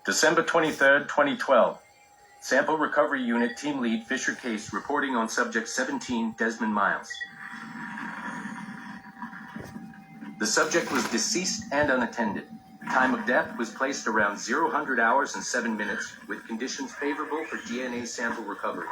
December 23rd, 2012. Sample Recovery Unit Team Lead Fisher Case reporting on Subject 17, Desmond Miles. The subject was deceased and unattended. Time of death was placed around 00 hours and 7 minutes, with conditions favorable for DNA sample recovery.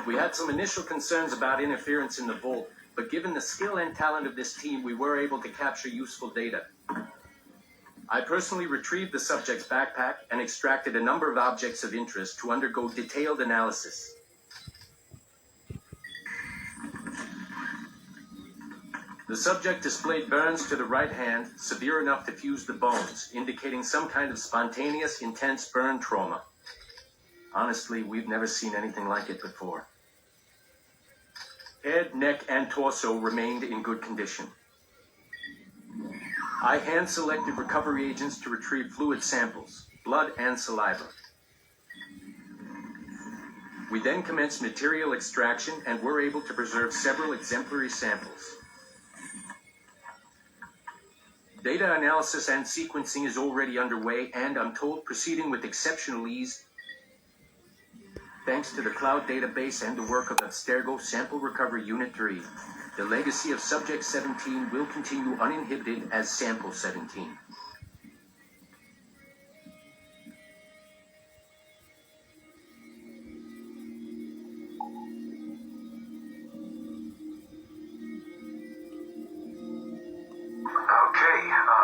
We had some initial concerns about interference in the vault, but given the skill and talent of this team, we were able to capture useful data. I personally retrieved the subject's backpack and extracted a number of objects of interest to undergo detailed analysis. The subject displayed burns to the right hand, severe enough to fuse the bones, indicating some kind of spontaneous, intense burn trauma. Honestly, we've never seen anything like it before. Head, neck, and torso remained in good condition. I hand-selected recovery agents to retrieve fluid samples, blood and saliva. We then commenced material extraction and were able to preserve several exemplary samples. Data analysis and sequencing is already underway and, I'm told, proceeding with exceptional ease. Thanks to the cloud database and the work of Abstergo Sample Recovery Unit 3, the legacy of Subject 17 will continue uninhibited as Sample 17.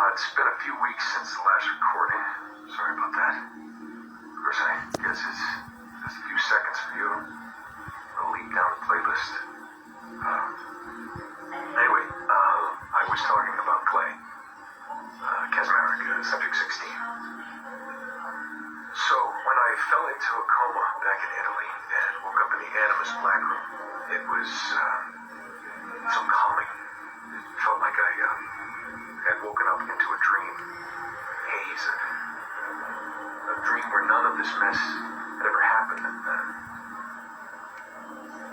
It's been a few weeks since the last recording. Sorry about that. Of course, I guess it's just a few seconds for you. I'll lead down the playlist. Anyway, I was talking about Clay. Kaczmarek, Subject 16. So, when I fell into a coma back in Italy and woke up in the Animus Black Room, it was so calming. It felt like I had woken up into a dream, haze, a dream where none of this mess had ever happened, and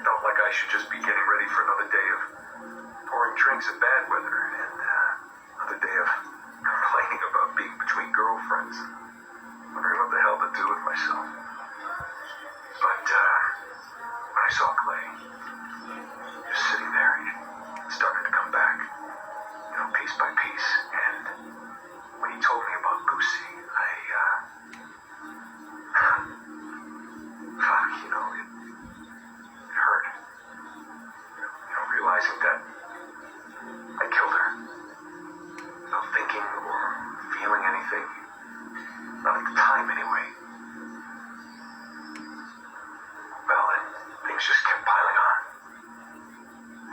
felt like I should just be getting ready for another day of pouring drinks in bad weather, and another day of complaining about being between girlfriends, and wondering what the hell to do with myself. But when I saw Clay, just sitting there, it started to come back. Piece by piece, and when he told me about Lucy, it hurt. Realizing that I killed her, without thinking or feeling anything, not at the time anyway. Well, and things just kept piling on.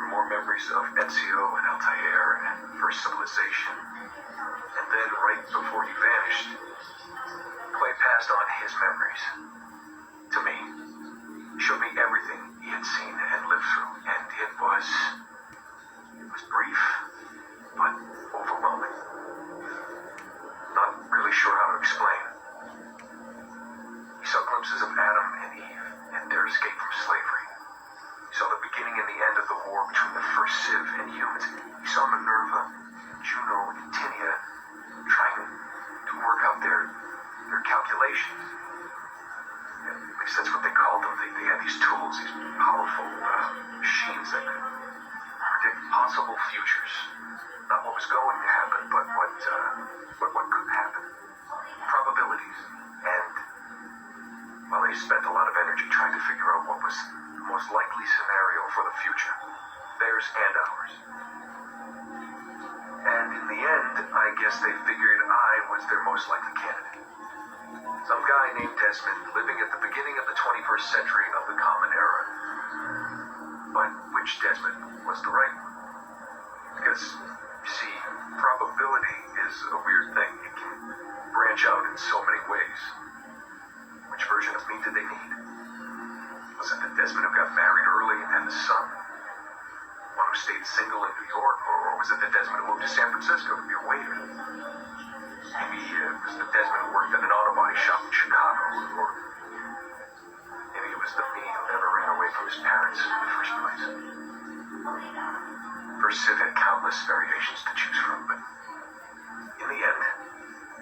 More memories of Ezio and Altair and First Civilization. And then, right before he vanished, Clay passed on his memories to me. He showed me everything he had seen and lived through, and it was brief, but overwhelming. Not really sure how to explain. He saw glimpses of Adam and Eve and their escape from slavery. He saw the beginning and the end of the war between the first Civ and humans. He saw Minerva, Juno, and Tinia trying to work out their calculations. At least that's what they called them. They had these tools, these powerful machines that could predict possible futures. Not what was going to happen, but what could happen. Probabilities. And, well, they spent a lot of energy trying to figure out what was the most likely scenario for the future. Theirs and ours. And in the end, I guess they figured I was their most likely candidate. Some guy named Desmond, living at the beginning of the 21st century of the Common Era. But which Desmond was the right one? Because, you see, probability is a weird thing. It can branch out in so many ways. Which version of me did they need? Was it the Desmond who got married early and had a son? One who stayed single in New York? Or was it the Desmond who moved to San Francisco to be a waiter? Maybe it was the Desmond who worked at an auto body shop in Chicago, or maybe it was the me who never ran away from his parents in the first place. First Civ had countless variations to choose from, but in the end,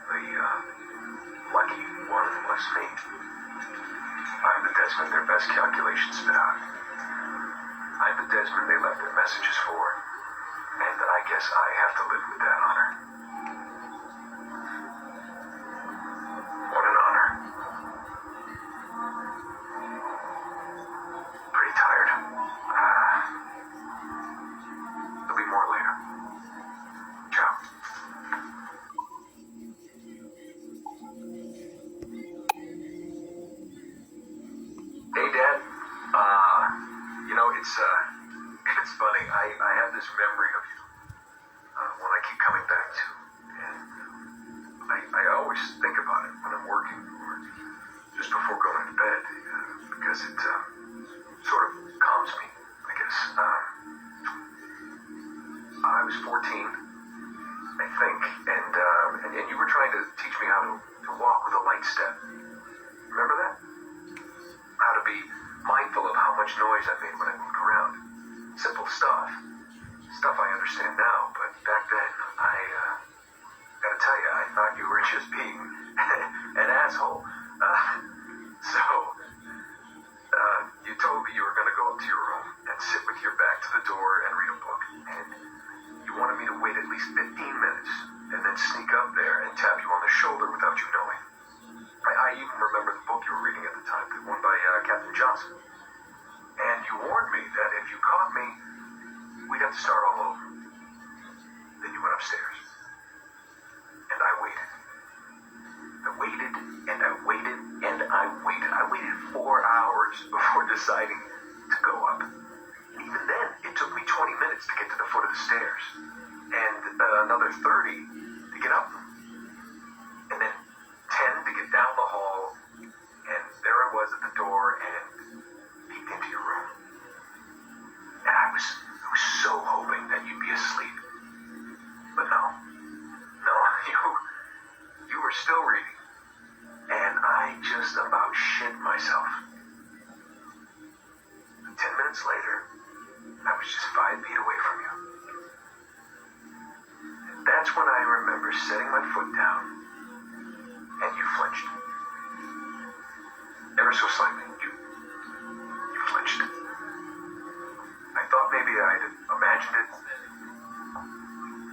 the lucky one less me. I'm the Desmond their best calculations spit out. I'm the Desmond they left their messages for. And I guess I have to live with that honor. What an honor. Pretty tired. There'll be more later. Ciao. Hey, Dad. It's funny. I have this memory of you. One I keep coming back to. And I always think about it when I'm working or just before going to bed because it sort of calms me, I guess. I was 14, I think, and you were trying to teach me how to walk with a light step. Remember that? How to be mindful of how much noise I made when I moved around. Simple stuff. Stuff I understand now, but back then, I gotta tell you, I thought you were just being an asshole. You told me you were gonna go up to your room and sit with your back to the door and read a book. And you wanted me to wait at least 15 minutes and then sneak up there and tap you on the shoulder without you knowing. I even remember the book you were reading at the time, the one by Captain Johnson. And you warned me that if you caught me, we'd have to start all over. Then you went upstairs. And I waited. I waited, and I waited, and I waited. I waited 4 hours before deciding to go up. Even then, it took me 20 minutes to get to the foot of the stairs. And another 30 to get up them. And then 10 to get down the hall. And there I was at the door and peeked into your room. And I was so hoping that you'd be asleep. But no, you were still reading. And I just about shit myself. 10 minutes later, I was just 5 feet away from you. And that's when I remember setting my foot down, and you flinched. Ever so slightly, you flinched. I thought maybe I'd imagined it,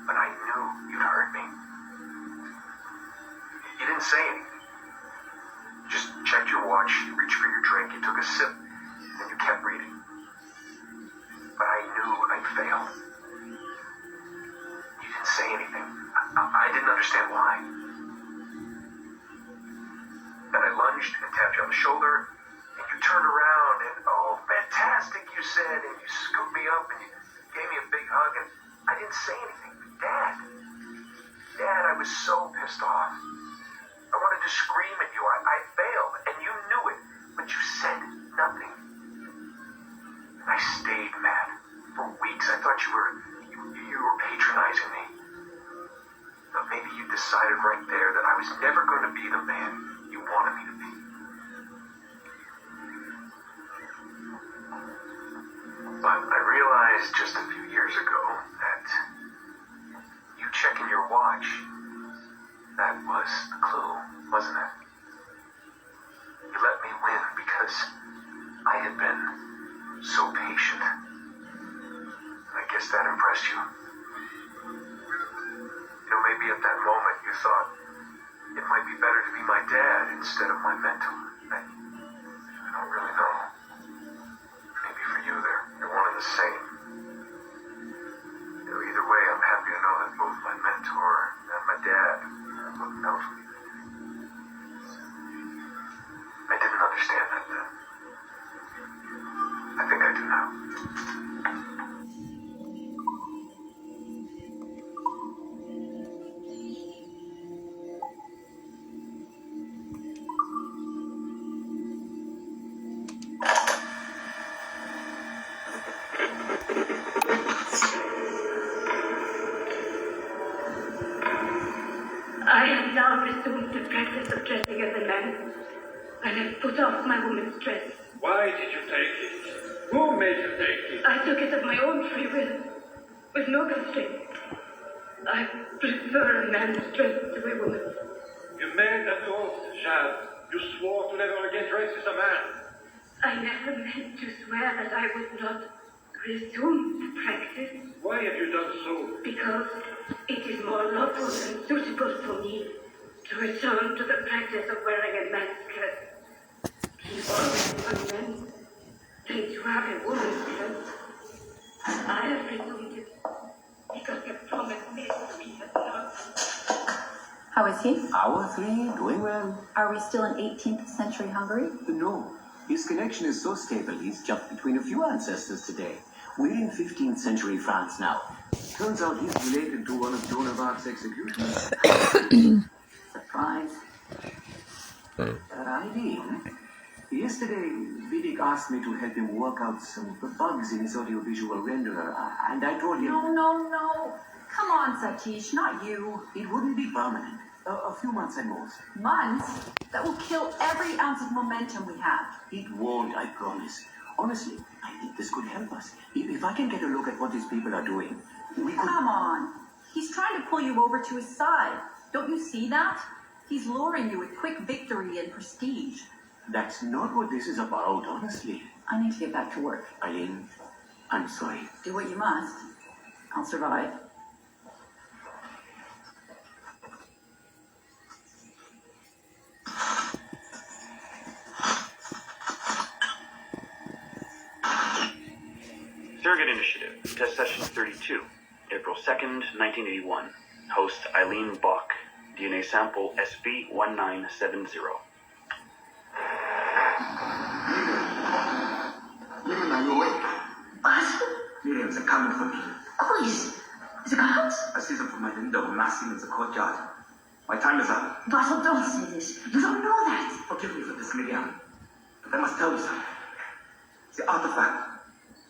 but I knew you'd heard me. You didn't say anything. You just checked your watch, you reached for your drink, you took a sip, and then you kept reading. But I knew I'd failed. You didn't say anything. I didn't understand why. Then I lunged and tapped you on the shoulder, and you turned around, and oh, fantastic, you said, and you scooped me up, and you gave me a big hug, and I didn't say anything. Dad, I was so pissed off. I wanted to scream at you. I failed, and you knew it, but you said nothing. I stayed mad. For weeks, I thought you were patronizing me. But maybe you decided right there that I was never going to be the man you wanted me to be. But I realized just a few years ago that you checking your watch, that was the clue, wasn't it? You let me win because I had been so patient. I guess that impressed you. You know, maybe at that moment you thought it might be better to be my dad instead of my mentor. I don't really know. Maybe for you they're one and the same. You know, either way, I'm happy to know that both my mentor and my dad are looking out for me. I didn't understand that then. I think I do now. I have now resumed the practice of dressing as a man. I have put off my woman's dress. Why did you take it? Who made you take it? I took it of my own free will, with no constraint. I prefer a man's dress to a woman's. You made an oath, Jade. You swore to never again racist a man. I never meant to swear that I would not resume the practice Why have you done so? because it is more lawful and suitable for me to return to the practice of wearing a man's skirt. He always on men than to have a woman's skirt. I have resumed it because the promise made to me has not. How is he? Hour 3, doing well. Are we still in 18th century Hungary? No, his connection is so stable he's jumped between a few ancestors today. We're in 15th century France now. Turns out he's related to one of Joan of Arc's executioners. Surprise. Eileen, yesterday Vidic asked me to help him work out some of the bugs in his audiovisual renderer, and I told him No. Come on, Satish, not you. it wouldn't be permanent. A few months at most. Months? That will kill every ounce of momentum we have. It won't, I promise. Honestly, I think this could help us. If I can get a look at what these people are doing, we could... Come on. He's trying to pull you over to his side. Don't you see that? He's luring you with quick victory and prestige. That's not what this is about, honestly. I need to get back to work. Eileen, I'm sorry. Do what you must. I'll survive. Surrogate Initiative, Test Session 32, April 2nd, 1981. Host Eileen Bach, DNA sample SB1970. Miriam, are you awake? What? Miriam, they're coming for me. Oh, is it God? I see them from my window, massing in the courtyard. My time is up. Basil, don't say this. You don't know that. Forgive me for this, Miriam. But I must tell you something. The artifact.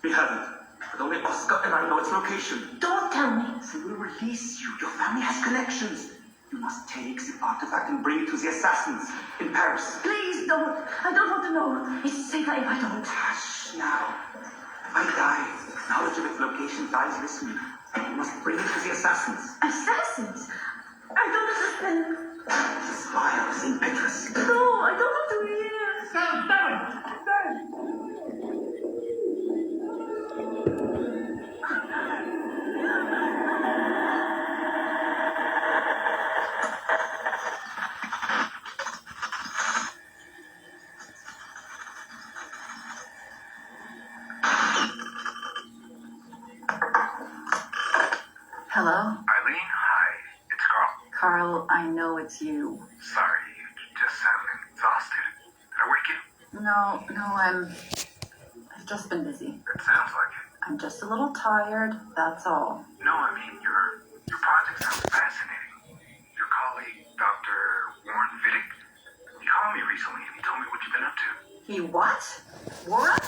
We have it. But only Oscar and I know its location. Don't tell me. They will release you. Your family has connections. You must take the artifact and bring it to the assassins in Paris. Please don't. I don't want to know. It's safer if I don't. Hush now. If I die, knowledge of its location dies with me. You must bring it to the assassins. Assassins? I don't understand. The spy of St. Petrus. No, I don't want to hear. Hello? Eileen, hi. It's Carl. Carl, I know it's you. Sorry, you just sound exhausted. Did I wake you? No, I've just been busy. It sounds like it. I'm just a little tired, that's all. No, I mean, your project sounds fascinating. Your colleague, Dr. Warren Vidic, he called me recently and he told me what you've been up to. He what? Warren?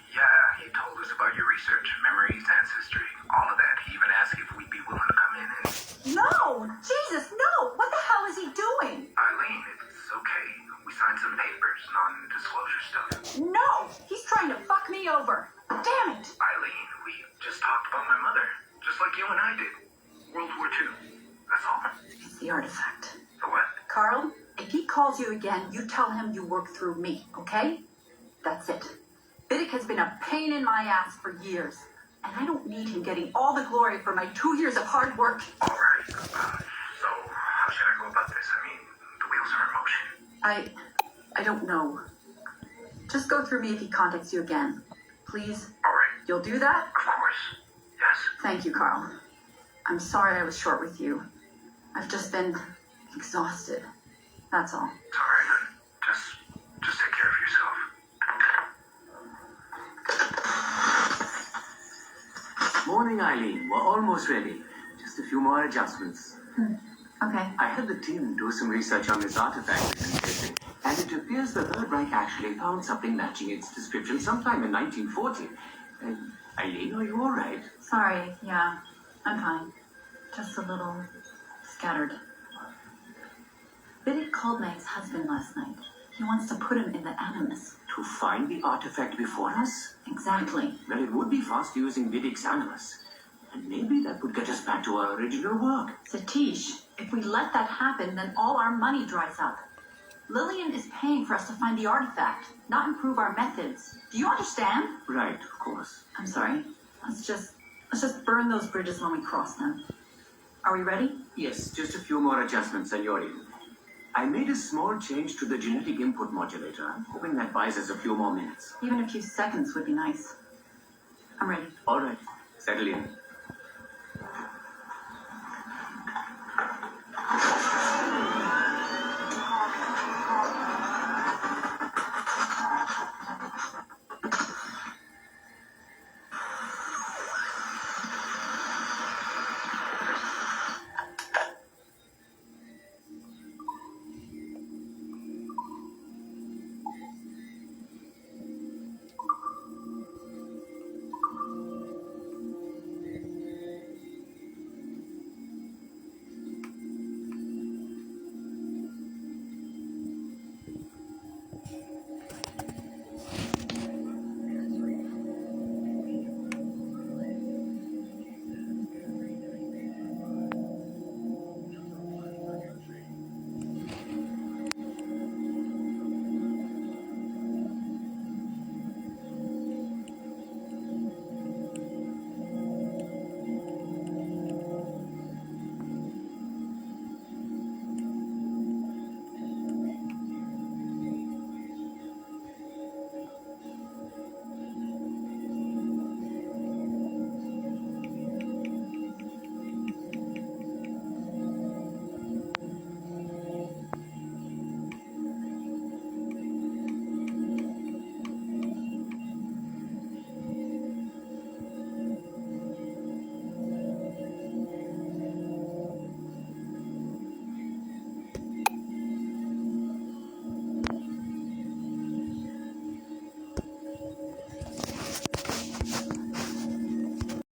Yeah, he told us about your research, memories, ancestry, all of that. He even asked if we'd be willing to come in and... No! Jesus, no! What the hell is he doing? Eileen, it's okay. We signed some papers, non-disclosure stuff. No! He's trying to fuck me over. Damn it! Eileen, we just talked about my mother, just like you and I did. World War II. That's all. It's the artifact. The what? Carl, if he calls you again, you tell him you work through me, okay? That's it. Vidic has been a pain in my ass for years, and I don't need him getting all the glory for my 2 years of hard work. All right. So how should I go about this? I mean, the wheels are in motion. I don't know. Just go through me if he contacts you again. Please? All right. You'll do that? Of course. Yes. Thank you, Carl. I'm sorry I was short with you. I've just been exhausted. That's all. It's all right, hon. Just take care of yourself. Morning, Eileen. We're almost ready. Just a few more adjustments. Okay. I had the team do some research on this artifact we've been testing, and it appears the Third Reich actually found something matching its description sometime in 1940. Eileen, are you all right? Sorry, yeah. I'm fine. Just a little scattered. Vidic called my ex-husband last night. He wants to put him in the Animus. To find the artifact before us? Exactly. Well, it would be fast using Vidic's Animus. And maybe that would get us back to our original work. Satish, If we let that happen, then all our money dries up. Lillian is paying for us to find the artifact, not improve our methods. Do you understand? Right, of course. I'm sorry. Let's just burn those bridges when we cross them. Are we ready? Yes, just a few more adjustments and you're in. I made a small change to the genetic input modulator. I'm hoping that buys us a few more minutes. Even a few seconds would be nice. I'm ready. All right, settle in.